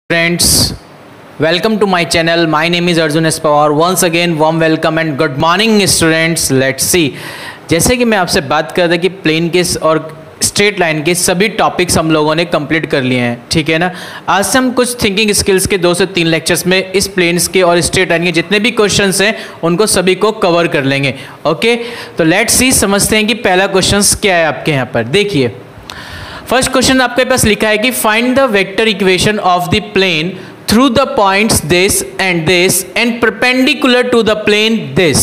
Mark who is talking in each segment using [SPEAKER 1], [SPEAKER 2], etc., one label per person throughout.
[SPEAKER 1] Friends, welcome to my channel. My name is Arjun S. Pawar. Once again, warm welcome and good morning students. Let's see. जैसे कि मैं आपसे बात कर रहा था कि प्लेन के और स्ट्रेट लाइन के सभी टॉपिक्स हम लोगों ने कंप्लीट कर लिए हैं, ठीक है ना। आज से हम कुछ थिंकिंग स्किल्स के 2 से 3 लेक्चर्स में इस प्लेन्स के और स्ट्रेट लाइन के जितने भी क्वेश्चंस हैं उनको सभी को कवर कर लेंगे। ओके, तो लेट्स सी, समझते हैं कि पहला क्वेश्चन क्या है आपके यहाँ पर। देखिए, फर्स्ट क्वेश्चन आपके पास लिखा है कि find the vector equation of the plane through the points this and perpendicular to the plane this.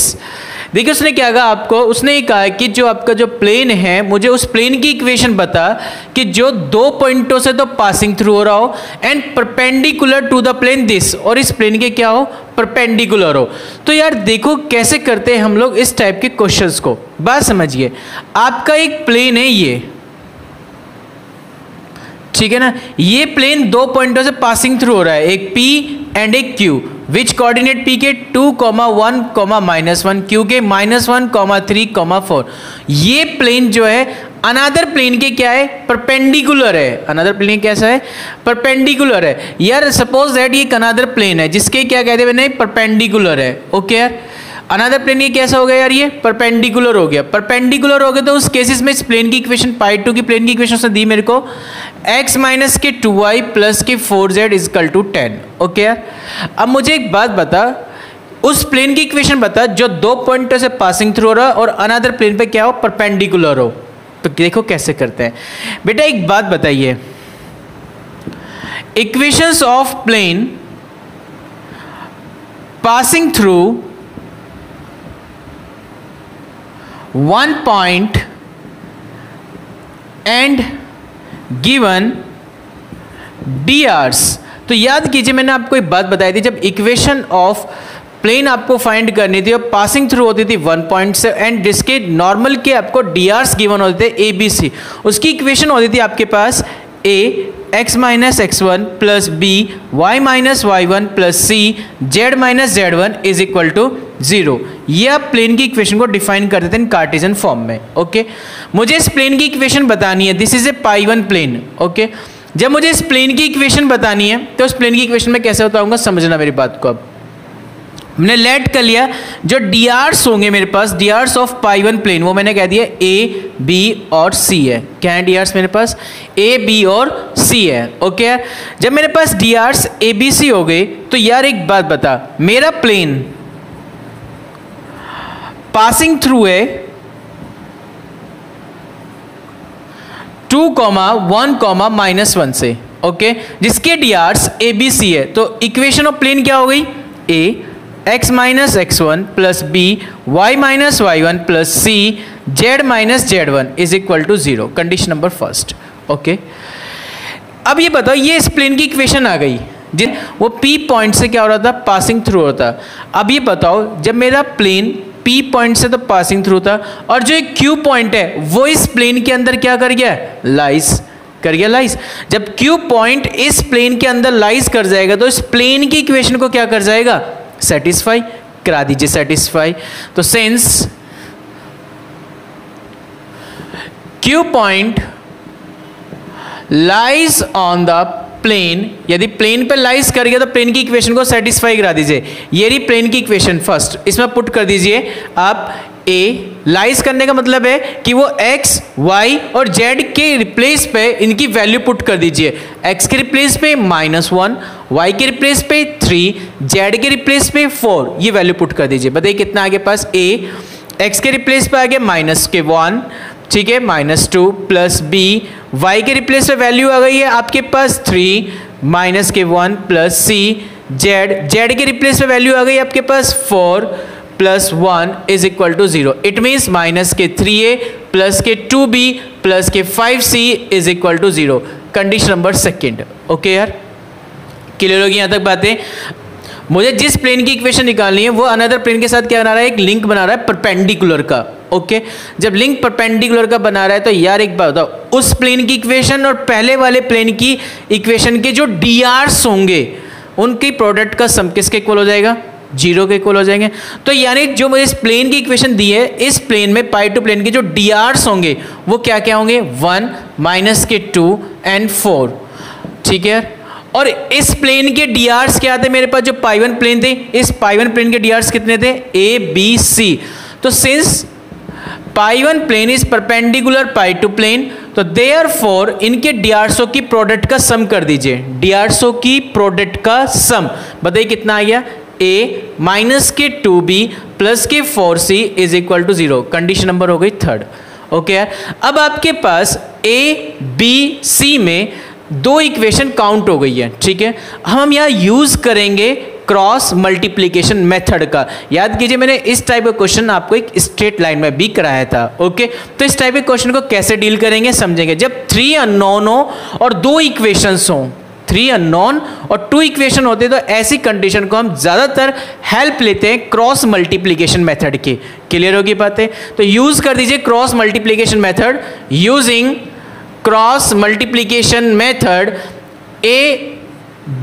[SPEAKER 1] देखिए उसने क्या कहा आपको, उसने ये कहा कि जो आपका जो प्लेन है, मुझे उस प्लेन की इक्वेशन बता कि जो 2 पॉइंटों से तो पासिंग थ्रू हो रहा हो and perpendicular to the plane this, और इस प्लेन के क्या हो, परपेंडिकुलर हो। तो यार देखो कैसे करते हैं हम लोग इस टाइप के क्वेश्चंस को। बात समझिए, आपका एक प्लेन है ये, ठीक है ना। ये प्लेन 2 पॉइंटों से पासिंग थ्रू हो रहा है, एक P एंड एक Q, विच कोऑर्डिनेट P के 2, 1, -1, Q के -1, 3, 4। ये प्लेन जो है अनदर प्लेन के क्या है, परपेंडिकुलर है। अनदर प्लेन कैसा है, परपेंडिकुलर है। यार सपोज दैट ये एक अनदर प्लेन है जिसके क्या कहते हैं, नहीं परपेंडिकुलर है। ओके यार, अनदर प्लेन ये कैसा हो गया यार, ये परपेंडिकुलर हो गया। परपेंडिकुलर हो गया तो उस केसेस में इस प्लेन की इक्वेशन π2 की प्लेन की इक्वेशन उसने दी मेरे को x माइनस के 2y प्लस के 4z इजकल टू 10। ओके यार, अब मुझे एक बात बता, उस प्लेन की इक्वेशन बता जो 2 पॉइंटों से पासिंग थ्रू हो रहा और अनदर प्लेन पे क्या हो, परपेंडिकुलर हो। तो देखो कैसे करते हैं बेटा। एक बात बताइए, equations of plane passing through 1 point and given drs। तो याद कीजिए, मैंने आपको एक बात बताई थी, जब इक्वेशन ऑफ प्लेन आपको फाइंड करनी थी और पासिंग थ्रू होती थी 1 पॉइंट से एंड जिसके नॉर्मल के आपको drs गिवन होते थे ABC, उसकी इक्वेशन होती थी आपके पास a x minus x1 plus b y minus y1 plus c z minus z1 is equal to 0। ये आप प्लेन की इक्वेशन को डिफाइन करते थे इन कार्टेशियन फॉर्म में। ओके, मुझे इस प्लेन की इक्वेशन बतानी है, this is a π1 plane. Okay, जब मुझे इस प्लेन की इक्वेशन बतानी है तो उस प्लेन की इक्वेशन में कैसे बताऊंगा, समझना मेरी बात को। अब हमने लेट कर लिया, जो drs होंगे मेरे पास, drs ऑफ π1 प्लेन, वो मैंने कह दिया a b और c है। क्या है drs मेरे पास, a b और c है। ओके, जब मेरे पास drs a b c हो गए तो यार एक बात बता, मेरा प्लेन पासिंग थ्रू है 2, 1, -1 से, ओके, जिसके drs a b c है। तो इक्वेशन ऑफ प्लेन क्या हो गई, a x minus x1 plus b y minus y1 plus c z minus z1 is equal to 0। Condition number first. Okay, अब ये बताओ, ये इस प्लेन की इक्वेशन आ गई, वो p पॉइंट से क्या हो रहा था, पासिंग थ्रू होता। अब ये बताओ, जब मेरा प्लेन p पॉइंट से तो पासिंग थ्रू था और जो एक q पॉइंट है वो इस प्लेन के अंदर क्या कर गया, लाइज कर गया, लाइज। जब q पॉइंट इस प्लेन के अंदर लाइज कर जाएगा तो इस प्लेन की इक्वेशन को क्या कर जाएगा, सेटिस्फाई करा दीजिए, सेटिस्फाई। तो since Q point lies on the plane, यदि प्लेन पे लाइज कर गया तो प्लेन की इक्वेशन को सेटिस्फाई करा दीजिए। ये रही प्लेन की इक्वेशन फर्स्ट, इसमें पुट कर दीजिए आप a। लाइज करने का मतलब है कि वो x, y और z के रिप्लेस पे इनकी वैल्यू पुट कर दीजिए। x के रिप्लेस पे -1, y के रिप्लेस पे 3, z के रिप्लेस पे 4, ये वैल्यू पुट कर दीजिए। बताइए कितना आगे पास, a x के रिप्लेस पे आ गया -1, ठीक है, -2 प्लस b, y के रिप्लेस पे वैल्यू आ गई है आपके पास 3, -1 प्लस c, z के रिप्लेस पे वैल्यू आ गई आपके पास 4 plus 1 is equal to 0। It means minus k 3a plus k 2b plus k 5c is equal to 0। Condition number second. Okay यार, क्लियर होगी यहाँ तक बातें। मुझे जिस प्लेन की इक्वेशन निकालनी है वो अनदर प्लेन के साथ क्या बना रहा है, एक लिंक बना रहा है परपेंडिकुलर का। ओके, जब लिंक परपेंडिकुलर का बना रहा है तो यार एक बात बताओ, उस प्लेन की इक्वेशन और पहले वाले प्लेन की इक्वेशन के जो drs होंगे उनकी प्रोडक्ट का सम किसके इक्वल हो जाएगा, 0 के इक्वल हो जाएंगे। तो यानी जो मुझे इस प्लेन की इक्वेशन दी है, इस प्लेन में π2 प्लेन के जो drs होंगे वो क्या क्या होंगे, 1 -2 एंड 4, ठीक है। और इस प्लेन के डीआर्स क्या थे मेरे पास, जो पाई वन प्लेन थे, इस पाई वन प्लेन के डीआर्स कितने थे, ए बी सी। तो since pi one plane is perpendicular pi two plane, तो देयरफॉर इनके डीआरसो की प्रोडक्ट का सम कर दीजिए। डीआरसो की प्रोडक्ट का सम बताइए कितना आ गया, ए माइनस के 2b plus k 4c is equal to 0। Condition number हो गई थर्ड। ओके अब आपके पास ए बी सी में दो इक्वेशन काउंट हो गई है, ठीक है। हम यहाँ यूज करेंगे क्रॉस मल्टीप्लिकेशन मेथड का। याद कीजिए मैंने इस टाइप का क्वेश्चन आपको एक स्ट्रेट लाइन में भी कराया था। ओके तो इस टाइप के क्वेश्चन को कैसे डील करेंगे समझेंगे। जब 3 अननोन हो और 2 इक्वेशंस हो, 3 अननोन और 2 इक्वेशन होते तो ऐसी कंडीशन को हम ज्यादातर हेल्प लेते हैं क्रॉस मल्टीप्लिकेशन मेथड की। क्लियर होगी बातें? तो यूज कर दीजिए cross multiplication method. Using cross multiplication method a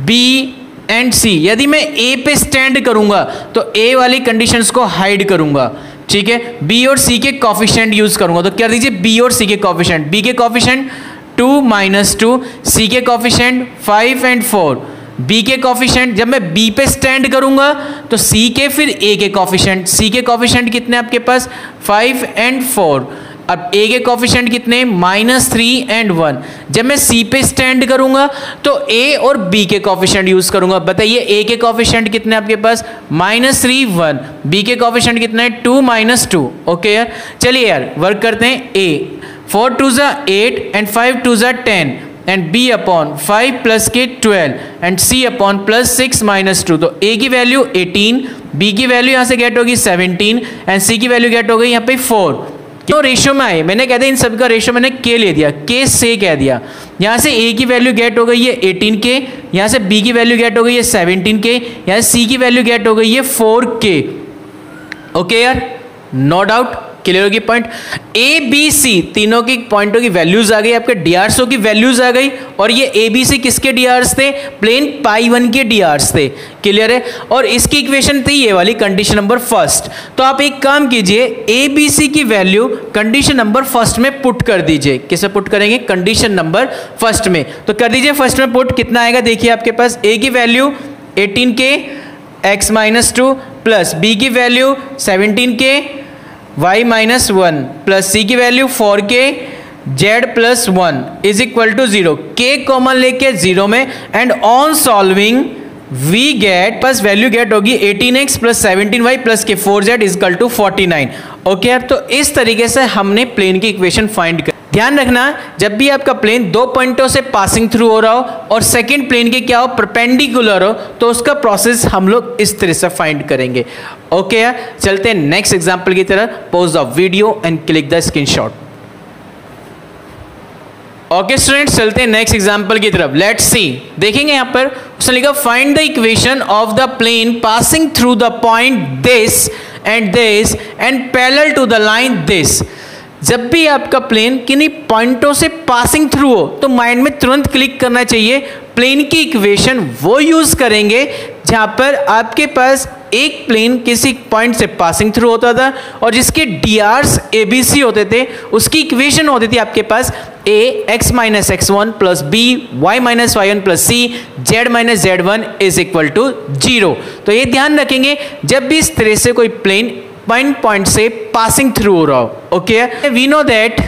[SPEAKER 1] b and c, यदि मैं ए पे स्टैंड करूंगा तो ए वाली कंडीशंस को हाइड करूंगा, ठीक है। बी और सी के कोफिशिएंट यूज करूंगा, तो कर दीजिए बी और सी के कोफिशिएंट। बी के कोफिशिएंट 2 - 2, सी के कोफिशिएंट 5 और 4। बी के कोफिशिएंट जब मैं बी पे स्टैंड करूंगा तो सी के फिर ए के कोफिशिएंट। सी के कोफिशिएंट कितने आपके पास 5 और 4। अब ए के कोफिशिएंट कितने -3 और 1। जब मैं सी पे स्टैंड करूंगा तो ए और बी के कोफिशिएंट यूज करूंगा। बताइए ए के कोफिशिएंट कितने आपके पास -3 1, बी के कोफिशिएंट कितने 2 - 2। ओके यार चलिए यार वर्क करते हैं। ए 4 2 8 and 5 2 10 and b upon 5 plus के 12 and c upon plus 6 - 2। तो a की वैल्यू 18, b की वैल्यू यहाँ से गेट होगी 17 एंड c की वैल्यू गेट हो गई यहाँ पे 4। तो रेशियो में आए, मैंने कहते हैं इन सब का रेशियो मैंने k ले दिया, k से कह दिया। यहाँ से a की वैल्यू गेट हो गई है 18k, यहाँ से b की वैल्यू गेट हो गई है 17k, यहाँ से c की वैल्यू गेट हो गई है 4k। ओके यार नो डाउट क्लियर होगी पॉइंट। ए बी सी तीनों की पॉइंटों की वैल्यूज आ गई, आपके डीआरसो की वैल्यूज आ गई। और ये ए बी सी किसके डीआरस थे, प्लेन पाई वन के डीआरस थे। क्लियर है? और इसकी इक्वेशन थी ये वाली कंडीशन नंबर फर्स्ट। तो आप एक काम कीजिए ए बी सी की वैल्यू कंडीशन नंबर फर्स्ट में पुट कर दीजिए। किसे पुट करेंगे, कंडीशन नंबर फर्स्ट में। तो कर दीजिए फर्स्ट में पुट, कितना आएगा देखिए आपके पास ए की value 18k x - 2 plus b की value 17k y - 1 plus c की value 4k z + 1 is equal to 0। k common लेके 0 में and on solving we get बस वैल्यू गेट होगी 18x + 17y + के 4z is equal to 49। Okay यार तो इस तरीके से हमने प्लेन की इक्वेशन फाइंड कर। ध्यान रखना जब भी आपका प्लेन दो पॉइंटों से पासिंग थ्रू हो रहा हो और सेकंड प्लेन के क्या हो परपेंडिकुलर हो तो उसका प्रोसेस हम लोग इस तरह से फाइंड करेंगे। ओके यार चलते हैं नेक्स्ट एग्जांपल की तरफ। Pause the video and click the screenshot. Okay students चलते हैं नेक्स्ट एग्जांपल की तरफ। लेट्स सी, देखेंगे यहां पर उसने लिखा find the equation of the plane passing through the point this and parallel to the line this. जब भी आपका प्लेन किन्हीं पॉइंटों से पासिंग थ्रू हो तो माइंड में तुरंत क्लिक करना चाहिए प्लेन की इक्वेशन वो यूज करेंगे जहां पर आपके पास एक प्लेन किसी पॉइंट से पासिंग थ्रू होता था और जिसके डीआर्स ABC होते थे। उसकी इक्वेशन होती थी आपके पास a x - x1 plus b y - y1 plus c z - z1 is equal to 0। तो ये ध्यान रखेंगे जब भी इस तरह से कोई प्लेन पॉइंट से पासिंग थ्रू हो रहा हो। Okay we know that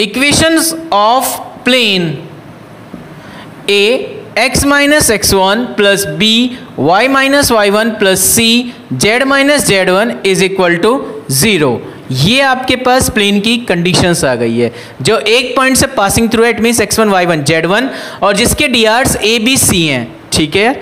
[SPEAKER 1] equations of plane a x - x1 plus b y - y1 plus c z - z1 is equal to 0। ये आपके पास प्लेन की कंडीशंस आ गई है जो एक पॉइंट से पासिंग थ्रू है, it means x1 y1 z1 और जिसके डीआर्स a b c हैं। ठीक है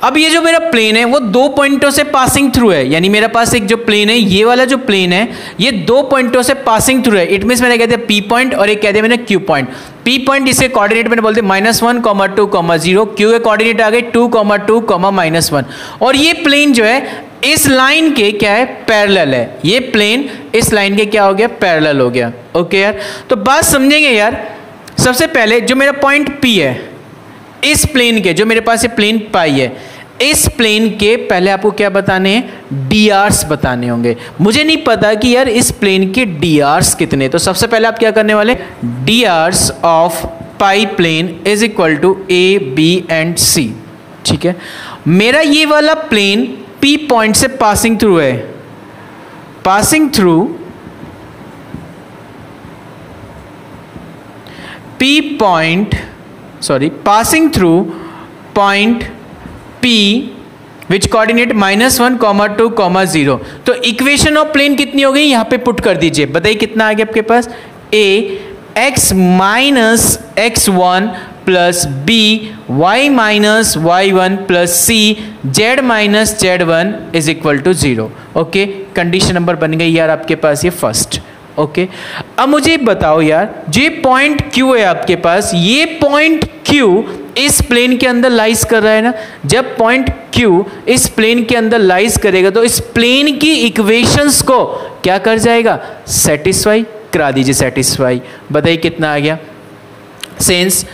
[SPEAKER 1] अब ये जो मेरा प्लेन है वो दो पॉइंटों से पासिंग थ्रू है, यानी मेरे पास एक जो प्लेन है ये वाला जो प्लेन है ये दो पॉइंटों से पासिंग थ्रू है। इट मींस मैंने कह दिया P पॉइंट और एक कह दिया मैंने Q पॉइंट। P पॉइंट इसके कोऑर्डिनेट मैंने बोलते -1, 2, 0। Q के कोऑर्डिनेट आ गए 2, 2, -1 और ये प्लेन जो है इस लाइन के क्या है पैरेलल है। ये प्लेन इस लाइन के क्या हो गया पैरेलल हो गया। ओके यार तो बात समझेंगे यार। सबसे पहले जो मेरा पॉइंट P है इस प्लेन के, जो मेरे पास ये प्लेन पाई है, इस प्लेन के पहले आपको क्या बताने हैं डीआर्स बताने होंगे। मुझे नहीं पता कि यार इस प्लेन के डीआर्स कितने, तो सबसे पहले आप क्या करने वाले DRs of pi plane is equal to a b and c. ठीक है, मेरा ये वाला प्लेन पी पॉइंट से पासिंग थ्रू है, passing through P point, sorry passing through point P which coordinate -1, 2, 0। तो इक्वेशन ऑफ प्लेन कितनी हो गई यहां पे पुट कर दीजिए, बताइए कितना आ गया आपके पास, a x minus x1 plus b y minus y1 plus c z minus z1 is equal to 0। Okay, condition number बन गई यार आपके पास ये फर्स्ट। ओके, अब मुझे बताओ यार, जो पॉइंट Q है आपके पास, ये पॉइंट Q इस प्लेन के अंदर लाइज कर रहा है ना। जब पॉइंट Q इस प्लेन के अंदर लाइज करेगा तो इस प्लेन की इक्वेशंस को क्या कर जाएगा, सेटिस्फाई करा दीजिए, सेटिस्फाई। बताइए कितना आ गया, since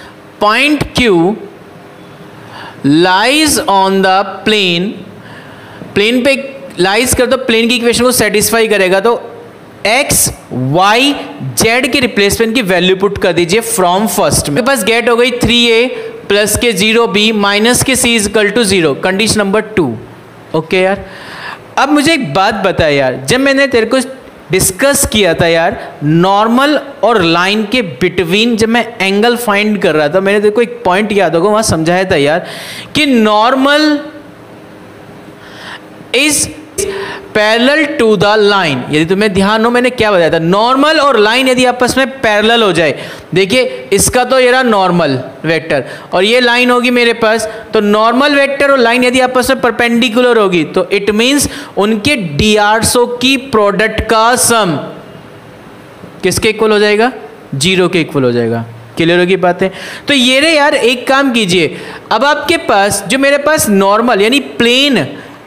[SPEAKER 1] point Q lies on the plane, plane पे लाइज कर, तो प्लेन की इक्वेशन को सेटिस्फाई करेगा, तो x y z के रिप्लेसमेंट की वैल्यू पुट कर दीजिए फ्रॉम फर्स्ट में। मेरे पास गेट हो गई 3a प्लस के 0b minus k c is equal to 0, condition number 2। Okay यार, अब मुझे एक बात बता यार, जब मैंने तेरे को डिस्कस किया था यार नॉर्मल और लाइन के बिटवीन, जब मैं एंगल फाइंड कर रहा था, मैंने तेरे को एक पॉइंट याद होगा वहां समझाया था यार कि normal is parallel to the line. यदि तुम्हें ध्यान हो मैंने क्या बताया था, नॉर्मल और लाइन यदि आपस में पैरेलल हो जाए, देखिए इसका तो ये रहा नॉर्मल वेक्टर और ये लाइन होगी मेरे पास, तो नॉर्मल वेक्टर और लाइन यदि आपस में परपेंडिकुलर होगी तो इट मींस उनके डीआरसो की प्रोडक्ट का सम किसके इक्वल हो जाएगा, 0 के इक्वल हो जाएगा। क्लियर होगी बातें। तो ये रे यार, एक काम कीजिए, अब आपके पास जो मेरे पास नॉर्मल यानी प्लेन,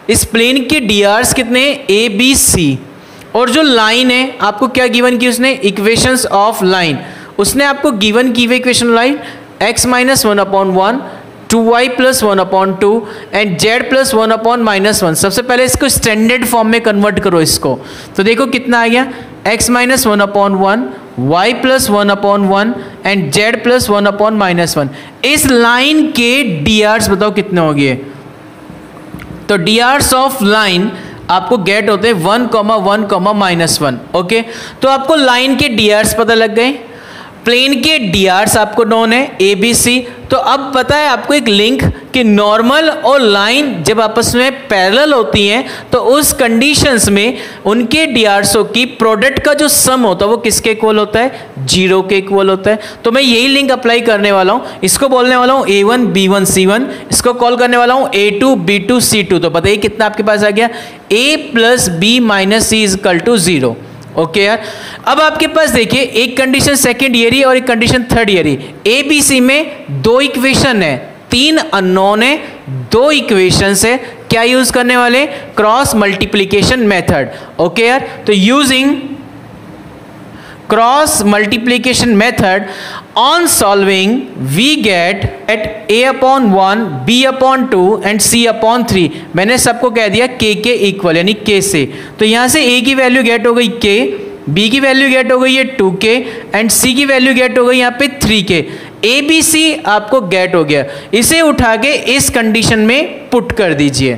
[SPEAKER 1] इस प्लेन के डीआर्स कितने हैं, ए बी सी, और जो लाइन है आपको क्या गिवन की उसने, इक्वेशंस ऑफ लाइन, उसने आपको गिवन की हुई equation line x minus 1/1, 2y plus 1/2 and z plus 1/-1। सबसे पहले इसको स्टैंडर्ड फॉर्म में कन्वर्ट करो इसको, तो देखो कितना आ गया, x minus 1/1, y plus 1/1 and z plus 1/-1। इस लाइन के डीआर्स बताओ कितने हो गए, तो डीआर्स ऑफ लाइन आपको गेट होते हैं 1, 1, -1। ओके, तो आपको लाइन के डीआर्स पता लग गए, प्लेन के डीआर्स आपको नोन है ए बी सी। तो अब पता है आपको एक लिंक कि नॉर्मल और लाइन जब आपस में पैरेलल होती हैं तो उस कंडीशंस में उनके डीआरसो की प्रोडक्ट का जो सम होता है वो किसके इक्वल होता है, 0 के इक्वल होता है। तो मैं यही लिंक अप्लाई करने वाला हूँ, इसको बोलने वाला हूँ A1 B1 C1, इसको कॉल करने वाला हूँ A2 B2 C2। तो बताइए कितना आपके पास आ गया, A plus B minus C is equal to 0। Okay यार, अब आपके पास देखिए एक कंडीशन सेकंड ईयर और एक condition third year. A b c में 2 इक्वेशन है, 3 अननोन है, 2 इक्वेशंस है, क्या यूज करने वाले, क्रॉस मल्टीप्लीकेशन मेथड। ओके यार, तो using cross multiplication method on solving we get at a/1 b/2 and c/3। मैंने सबको कह दिया k के इक्वल यानी k से, तो यहां से a की वैल्यू गेट हो गई k, b की वैल्यू गेट हो गई है 2k एंड c की वैल्यू गेट हो गई यहाँ पे 3k। a b c आपको गेट हो गया, इसे उठा के इस कंडीशन में पुट कर दीजिए,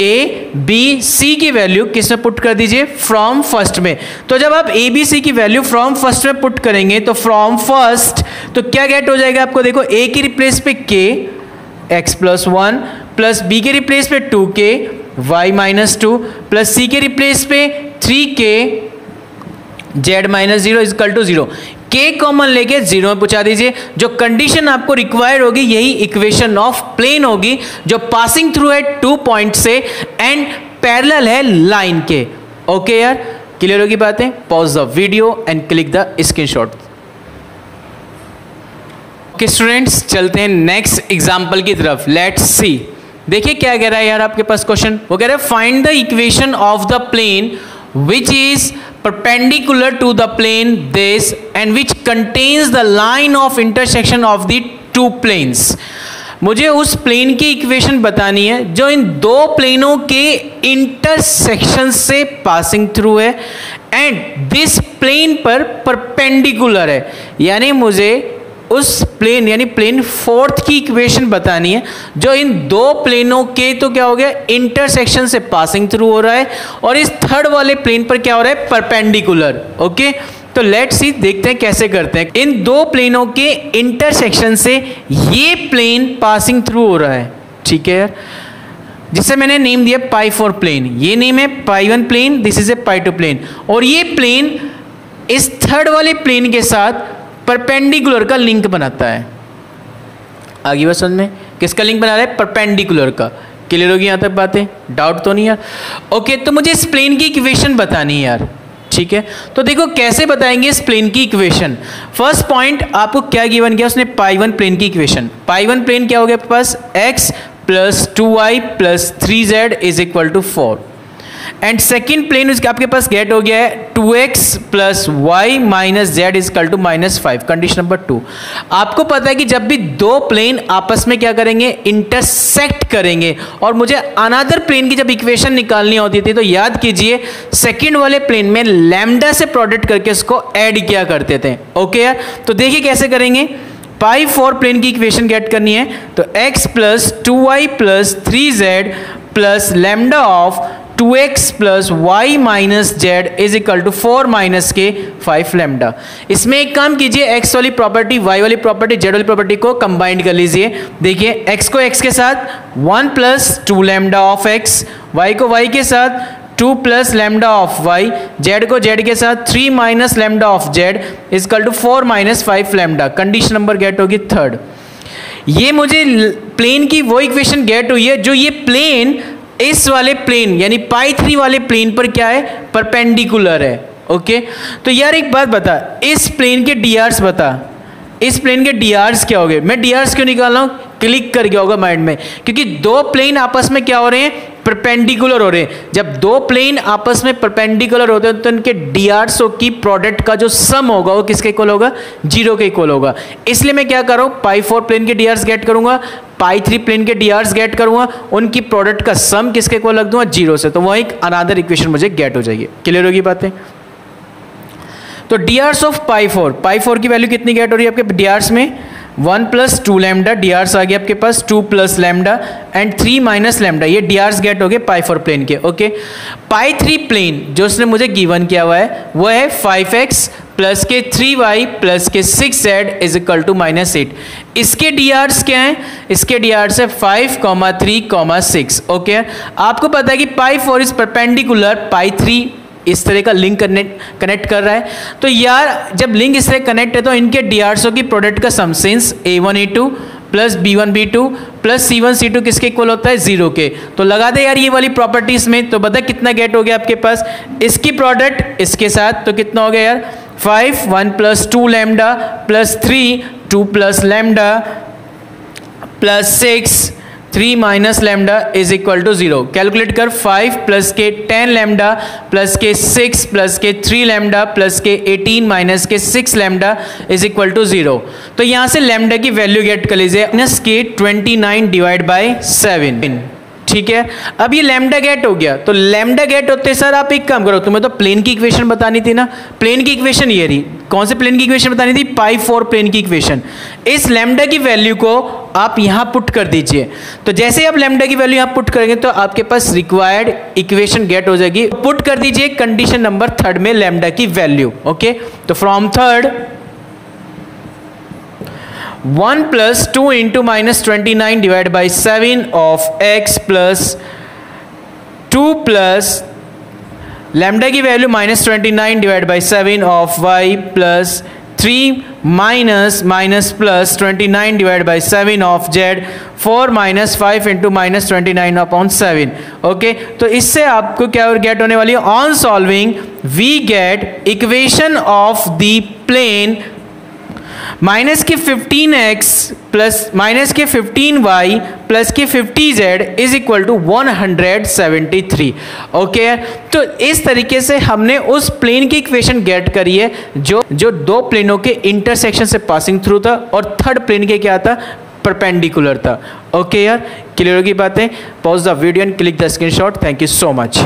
[SPEAKER 1] ए बी सी की वैल्यू किस में पुट कर दीजिए, फ्रॉम फर्स्ट में। तो जब आप ए बी सी की वैल्यू फ्रॉम फर्स्ट में पुट करेंगे तो फ्रॉम फर्स्ट तो क्या गेट हो जाएगा आपको, देखो ए की रिप्लेस पे k x plus 1 plus b के रिप्लेस पे 2k y माइनस 2 प्लस सी के रिप्लेस पे 3k z minus 0 is equal to 0। k common लेके 0 में पहुंचा दीजिए। जो कंडीशन आपको रिक्वायर होगी यही इक्वेशन ऑफ प्लेन होगी जो पासिंग थ्रू है 2 पॉइंट से एंड पैरेलल है लाइन के। ओके यार, क्लियर होगी बातें। Pause the video and click the screenshot. Okay students, चलते हैं नेक्स्ट एग्जांपल की तरफ। लेट्स सी, देखिए क्या कह रहा है यार आपके पास क्वेश्चन, वो कह रहा है find the equation of the plane which is perpendicular to the plane this and which contains the line of intersection of the two planes। मुझे उस प्लेन की इक्वेशन बतानी है जो इन 2 प्लेनों के इंटरसेक्शन से पासिंग थ्रू है एंड दिस प्लेन पर परपेंडिकुलर है, यानी मुझे उस प्लेन यानी प्लेन फोर्थ की इक्वेशन बतानी है जो इन दो प्लेनों के तो क्या हो गया इंटरसेक्शन से पासिंग थ्रू हो रहा है और इस थर्ड वाले प्लेन पर क्या हो रहा है परपेंडिकुलर। ओके, तो लेट्स सी देखते हैं कैसे करते हैं। इन दो प्लेनों के इंटरसेक्शन से ये प्लेन पासिंग थ्रू हो रहा है, ठीक है यार, जिसे मैंने नेम दिया पाई 4 प्लेन। ये नेम है pi 1 plane, this is a pi 2 plane, और ये प्लेन इस थर्ड वाले प्लेन के साथ परपेंडिकुलर का लिंक बनाता है। आगे बात समझ में, किसका लिंक बना रहा है? परपेंडिकुलर का। क्लियर होगी यहाँ तक बातें? डाउट तो नहीं यार? ओके, तो मुझे इस प्लेन की इक्वेशन बतानी है यार, ठीक है। तो देखो कैसे बताएंगे इस प्लेन की इक्वेशन। फर्स्ट पॉइंट आपको क्या गिवन किया उसने? पाई 1 प्लेन की इक्वेशन। पाई 1 प्लेन क्या हो गया आपके पास? x plus 2y plus 3z is equal to 4। And second plane उसके आपके पास गेट हो गया है 2x plus y minus z is equal to -5। Condition number 2। आपको पता है कि जब भी दो प्लेन आपस में क्या करेंगे? इंटरसेक्ट करेंगे, और मुझे अनदर प्लेन की जब इक्वेशन निकालनी होती थी तो याद कीजिए सेकेंड वाले प्लेन में लैम्डा से प्रोडक्ट करके उसको ऐड किया करते थे। ओके यार, तो देखिए कैसे करेंगे। पाई 4 प्लेन की इक्वेशन गेट करनी है तो x plus 2y plus 3z plus lambda of 2x plus y minus z is equal to 4 minus के 5 लैम्डा। इसमें एक काम कीजिए, x वाली प्रॉपर्टी, y वाली प्रॉपर्टी, z वाली प्रॉपर्टी को कंबाइंड कर लीजिए। देखिए x को x के साथ 1 plus 2 lambda of x, y को y के साथ 2 plus lambda of y, z को z के साथ 3 minus lambda of z is equal to 4 minus 5 lambda. Condition number get होगी 3rd। ये मुझे प्लेन की वो इक्वेशन गेट हुई है जो ये प्लेन इस वाले प्लेन यानी पाई 3 वाले प्लेन पर क्या है? परपेंडिकुलर है। ओके, तो यार एक बात बता, इस प्लेन के डीआर्स बता, इस प्लेन के डीआर्स क्या हो गए? मैं डीआर्स क्यों निकाल रहा हूं? क्लिक कर गया होगा माइंड में, क्योंकि दो प्लेन आपस में क्या हो रहे हैं? परपेंडिकुलर हो रहे हैं। जब दो प्लेन आपस में परपेंडिकुलर होते हैं तो उनके डीआरसो की प्रोडक्ट का जो सम होगा वो किसके इक्वल होगा? 0 के इक्वल होगा। इसलिए मैं क्या कर रहा हूं? पाई 4 प्लेन के डीआर्स गेट करूंगा, पाई 3 प्लेन के डीआर्स गेट करूंगा, उनकी प्रोडक्ट का सम किसके इक्वल रख दूंगा? 0 से, तो वह एक अनदर इक्वेशन मुझे गेट हो जाएगी। क्लियर होगी बातें? तो डीआर्स ऑफ पाई 4 की वैल्यू कितनी गेट हो रही है आपके डीआर्स में? 1 प्लस 2 लैम्डा, डीआर्स आ गया आपके पास 2 plus lambda and 3 minus lambda, ये डीआर्स गेट हो गए पाई 4 प्लेन के। ओके, पाई 3 प्लेन जो उसने मुझे गिवन किया हुआ है वो है 5x प्लस के 3y प्लस के 6z इज इक्वल टू -8। इसके डीआर्स क्या हैं? इसके डीआर्स है 5, 3, 6। ओके, आपको पता है कि पाई 4 इज परपेंडिकुलर पाई 3, इस तरह का लिंक कनेक्ट कर रहा है। तो यार जब लिंक इस तरह कनेक्ट है तो इनके डीआरसो की प्रोडक्ट का सम since a1 a2 plus b1 b2 plus c1 c2 किसके इक्वल होता है? 0 के। तो लगा दे यार ये वाली प्रॉपर्टीज में, तो बता कितना गेट हो गया आपके पास? इसकी प्रोडक्ट इसके साथ तो कितना हो गया यार? 5, 1 plus 2 lambda plus 3, 2 plus lambda plus 6, 3 minus lambda is equal to 0। Calculate कर, 5 प्लस के 10 लैम्डा प्लस के 6 प्लस के 3 लैम्डा प्लस के 18 माइनस के 6 लैम्डा इज इक्वल टू 0। तो यहां से लैम्डा की वैल्यू गेट कर लीजिए, माइनस के 29 डिवाइड बाई 7। ठीक है, अब ये लैम्डा गेट हो गया। तो लैम्डा गेट होते सर आप एक काम करो, तुम्हें तो प्लेन की इक्वेशन बतानी थी ना। प्लेन की इक्वेशन ये रही। कौन से प्लेन की इक्वेशन बतानी थी? पाई 4 प्लेन की इक्वेशन। इस लैम्डा की वैल्यू को आप यहां पुट कर दीजिए। तो जैसे आप लैम्डा की वैल्यू यहां पुट करेंगे तो आपके पास रिक्वायर्ड इक्वेशन गेट हो जाएगी। पुट कर दीजिए कंडीशन नंबर 3rd में लैम्डा की वैल्यू। ओके, तो from 3rd 1 plus 2 into minus 29 divide by 7 of x plus 2 plus lambda की value -29 divide by 7 of y plus 3 minus plus 29 divide by 7 of z 4 minus 5 into -29 upon 7। Okay, तो इससे आपको क्या get होने वाली है? On solving we get equation of the plane minus के 15x plus minus के 15y प्लस के 50z is equal to 173। Okay, तो इस तरीके से हमने उस प्लेन की इक्वेशन गेट करी है जो दो प्लेनों के इंटरसेक्शन से पासिंग थ्रू था और थर्ड प्लेन के क्या था? परपेंडिकुलर था। ओके यार, क्लियर होगी बातें? Pause the video and click the screenshot. Thank you so much.